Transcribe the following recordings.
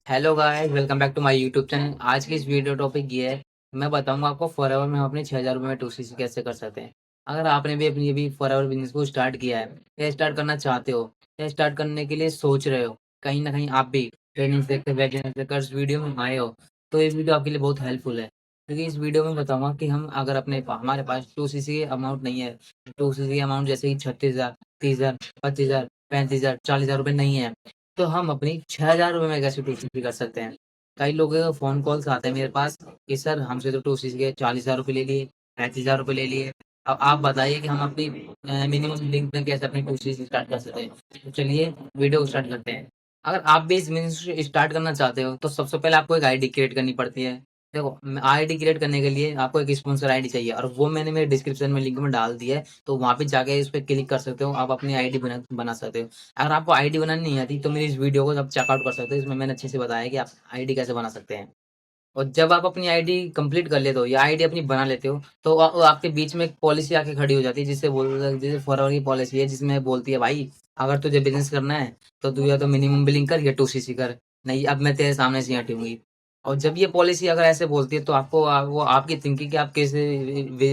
Hello guys, welcome back to my YouTube channel. आज की इस वीडियो टॉपिक ये है। मैं बताऊंगा आपको फॉरएवर में हम अपने 6,000 रुपये में 2cc कैसे कर सकते हैं। अगर आपने भी अपनी अभी फॉरएवर बिजनेस को स्टार्ट किया है या स्टार्ट करना चाहते हो या स्टार्ट करने के लिए सोच रहे हो, कहीं ना कहीं आप भी ट्रेनिंग देखते वेबिनार देखकर इस वीडियो में आए हो, तो ये वीडियो आपके लिए बहुत हेल्पफुल है। क्योंकि इस वीडियो में बताऊंगा कि हम अगर हमारे पास 2cc अमाउंट नहीं है, 2cc अमाउंट जैसे कि 36,000, 30,000, 25,000, 35,000, 40,000 रुपये नहीं है, तो हम अपनी 6,000 रुपये में कैसे 2cc कर सकते हैं। कई लोगों के फ़ोन कॉल्स आते हैं मेरे पास कि सर हमसे तो 2cc के 40,000 रुपये ले लिए, 35,000 रुपये ले लिए। अब आप बताइए कि हम अपनी मिनिमम लिंक में कैसे अपनी 2cc स्टार्ट कर सकते हैं। तो चलिए वीडियो स्टार्ट करते हैं। अगर आप भी इस बिज़नेस स्टार्ट करना चाहते हो तो सबसे पहले आपको एक आईडी क्रिएट करनी पड़ती है। देखो, आईडी क्रिएट करने के लिए आपको एक स्पॉन्सर आईडी चाहिए और वो मैंने मेरे डिस्क्रिप्शन में लिंक में डाल दिया है, तो वहाँ पे जाके इस पे क्लिक कर सकते हो, आप अपनी आईडी बना बना सकते हो। अगर आपको आईडी बनानी नहीं आती तो मेरी इस वीडियो को आप चेकआउट कर सकते हो, इसमें मैंने अच्छे से बताया है कि आप आईडी कैसे बना सकते हैं। और जब आप अपनी आईडी कंप्लीट कर लेते हो या आईडी अपनी बना लेते हो, तो आपके बीच में एक पॉलिसी आके खड़ी हो जाती है, जिसे फॉरवर्ड की पॉलिसी है, जिसमें बोलती है भाई अगर तुझे बिजनेस करना है तो तू या तो मिनिमम बिलिंग कर या 2cc कर, नहीं अब मैं तेरे सामने से ही हटूंगी। और जब ये पॉलिसी अगर ऐसे बोलती है तो वो आपकी थिंकिंग कि आप कैसे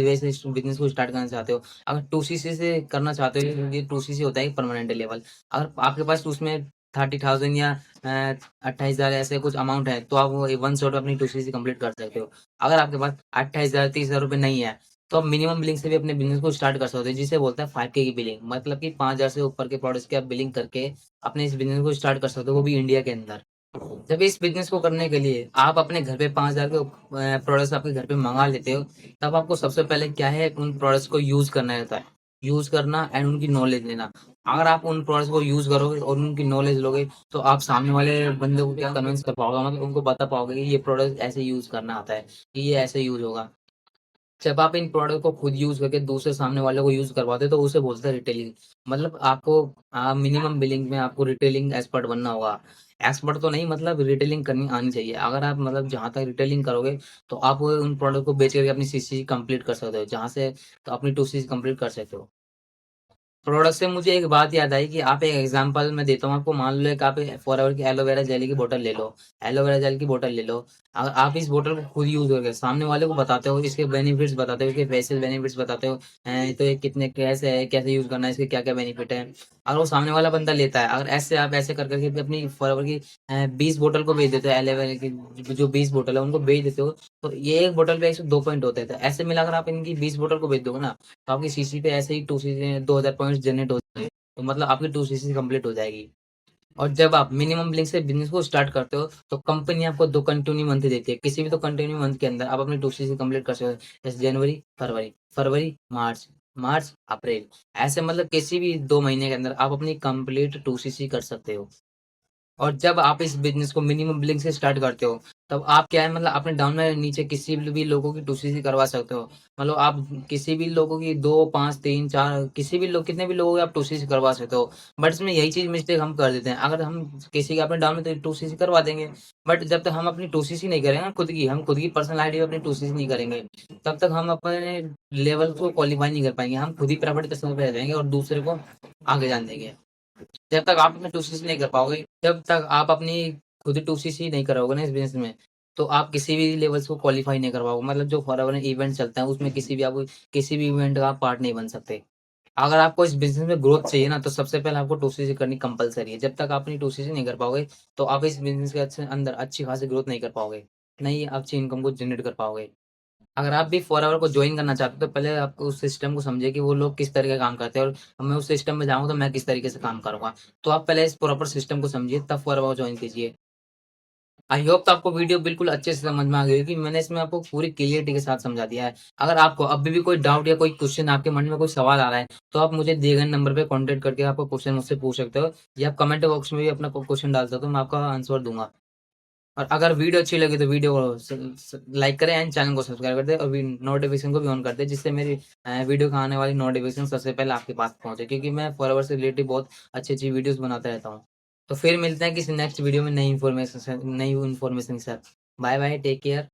वैसे बिजनेस को स्टार्ट करना चाहते हो। अगर 2cc से करना चाहते हो, ये 2cc होता है परमानेंट लेवल। अगर आपके पास उसमें 30,000 या 28,000 ऐसे कुछ अमाउंट है, तो आप वो वन शॉट में अपनी 2cc कंप्लीट कर सकते हो। अगर आपके पास 28,000 30,000 रुपए नहीं है, तो आप मिनिमम बिलिंग से भी अपने बिजनेस को स्टार्ट कर सकते हो, जिसे बोलते हैं 5K की बिलिंग। मतलब कि 5,000 से ऊपर के प्रोडक्ट्स की आप बिलिंग करके अपने इस बिजनेस को स्टार्ट कर सकते हो, वो भी इंडिया के अंदर। जब इस बिजनेस को करने के लिए आप अपने घर पे 5,000 के प्रोडक्ट्स आपके घर पे मंगा लेते हो, तब आपको सबसे पहले क्या है, उन प्रोडक्ट्स को यूज करना रहता है। यूज करना एंड उनकी नॉलेज लेना। अगर आप उन प्रोडक्ट्स को यूज करोगे और उनकी नॉलेज लोगे, तो आप सामने वाले बंदे को क्या कन्विंस कर पाओगे, मतलब उनको बता पाओगे कि ये प्रोडक्ट ऐसे यूज करना आता है, कि ये ऐसे यूज होगा। जब आप इन प्रोडक्ट को खुद यूज करके दूसरे सामने वाले को यूज करवाते हो, तो उसे बोलते हैं रिटेलिंग। मतलब आपको मिनिमम बिलिंग में आपको रिटेलिंग एक्सपर्ट बनना होगा। एक्सपर्ट तो नहीं, मतलब रिटेलिंग करनी आनी चाहिए। अगर आप मतलब जहां तक रिटेलिंग करोगे, तो आप उन प्रोडक्ट को बेच करके अपनी सीसी कंप्लीट कर सकते हो, जहां से तो अपनी 2cc कंप्लीट कर सकते हो। प्रोडक्ट से मुझे एक बात याद आई कि आप एक एग्जांपल मैं देता हूँ आपको। मान लो एक आप फॉरएवर की एलोवेरा जेल की बोतल ले लो। एलोवेरा जेल की बोतल ले लो। अगर आप इस बोतल को खुद यूज करके सामने वाले को बताते हो, इसके बेनिफिट्स बताते हो, इसके फेशियल बेनिफिट्स बताते हो, तो ये कितने कैसे है, कैसे यूज करना है, इसके क्या क्या बेनिफिट है। अगर वो सामने वाला बंदा लेता है, अगर ऐसे आप ऐसे कर करके भी अपनी फॉरएवर की 20 बोतल को बेच देते हो, एलोवेरा की जो 20 बोतल है उनको बेच देते हो, तो ये एक बोतल पे 102 पॉइंट होते थे। ऐसे मिलाकर आप इनकी 20 बोतल को बेच दोगे ना, तो आपकी सीसी पे ऐसे ही 2cc 2,000 पॉइंट्स जनरेट हो जाएंगे। तो मतलब आपकी 2cc कंप्लीट हो जाएगी। और जब आप मिनिमम लिंक से बिजनेस को स्टार्ट करते हो, तो कंपनी आपको 2 कंटिन्यू मंथ देती है। किसी भी 2 कंटिन्यू मंथ के अंदर आप अपनी 2cc कंप्लीट कर सकते हो। जैसे जनवरी, फरवरी, फरवरी, मार्च, मार्च, अप्रैल। ऐसे मतलब किसी भी 2 महीने के अंदर आप अपनी कंप्लीट 2cc कर सकते हो। और जब आप इस बिज़नेस को मिनिमम बिलिंग से स्टार्ट करते हो, तब आप क्या है, मतलब अपने डाउन में नीचे किसी भी लोगों की 2cc करवा सकते हो। मतलब आप किसी भी लोगों की 2, 5, 3, 4 किसी भी लोग कितने भी लोगों की आप 2cc करवा सकते हो। बट इसमें यही चीज़ मिस्टेक हम कर देते हैं। अगर हम किसी के अपने डाउन में तो 2cc करवा देंगे, बट जब तक हम अपनी 2cc नहीं करेंगे हम खुद की पर्सनल आईडी पे अपनी 2cc नहीं करेंगे, तब तक हम अपने लेवल को क्वालीफाई नहीं कर पाएँगे। हम खुद ही प्राइवेट कस्टमर पे रह जाएँगे और दूसरे को आगे जाने देंगे। जब तक आप अपनी 2cc नहीं कर पाओगे, जब तक आप अपनी खुद 2cc नहीं कराओगे ना इस बिज़नेस में, तो आप किसी भी लेवल्स को क्वालीफाई नहीं कर पाओगे। मतलब जो फॉरएवर इवेंट चलते हैं, उसमें किसी भी इवेंट का आप पार्ट नहीं बन सकते। अगर आपको इस बिज़नेस में ग्रोथ चाहिए ना, तो सबसे पहले आपको 2cc करनी कंपल्सरी है। जब तक आप अपनी 2cc नहीं कर पाओगे, तो आप इस बिज़नेस के अंदर अच्छी खासी ग्रोथ नहीं कर पाओगे, नहीं अच्छी इनकम को जनरेट कर पाओगे। अगर आप भी फॉरएवर को जॉइन करना चाहते हो, तो पहले आप उस सिस्टम को समझिए कि वो लोग किस तरह का काम करते हैं, और मैं उस सिस्टम में जाऊँगा तो मैं किस तरीके से काम करूँगा। तो आप पहले इस प्रॉपर सिस्टम को समझिए, तब फॉरएवर को जॉइन कीजिए। आई होप तो आपको वीडियो बिल्कुल अच्छे से समझ में आ गई होगी। मैंने इसमें आपको पूरी क्लियरिटी के साथ समझा दिया है। अगर आपको अभी भी कोई डाउट या कोई क्वेश्चन आपके मन में कोई सवाल आ रहा है, तो आप मुझे दिए गए नंबर पे कॉन्टैक्ट करके आपको क्वेश्चन मुझसे पूछ सकते हो, या आप कमेंट बॉक्स में भी अपना क्वेश्चन डाल सकते हो, मैं आपका आंसर दूँगा। और अगर वीडियो अच्छी लगी तो वीडियो को लाइक करें एंड चैनल को सब्सक्राइब कर दें, और नोटिफिकेशन को भी ऑन कर दें, जिससे मेरी वीडियो का आने वाली नोटिफिकेशन सबसे पहले आपके पास पहुंचे, क्योंकि मैं फॉरएवर से रिलेटेड बहुत अच्छी अच्छी वीडियोस बनाता रहता हूँ। तो फिर मिलते हैं किसी नेक्स्ट वीडियो में नई इन्फॉर्मेशन के साथ। Bye bye, take care.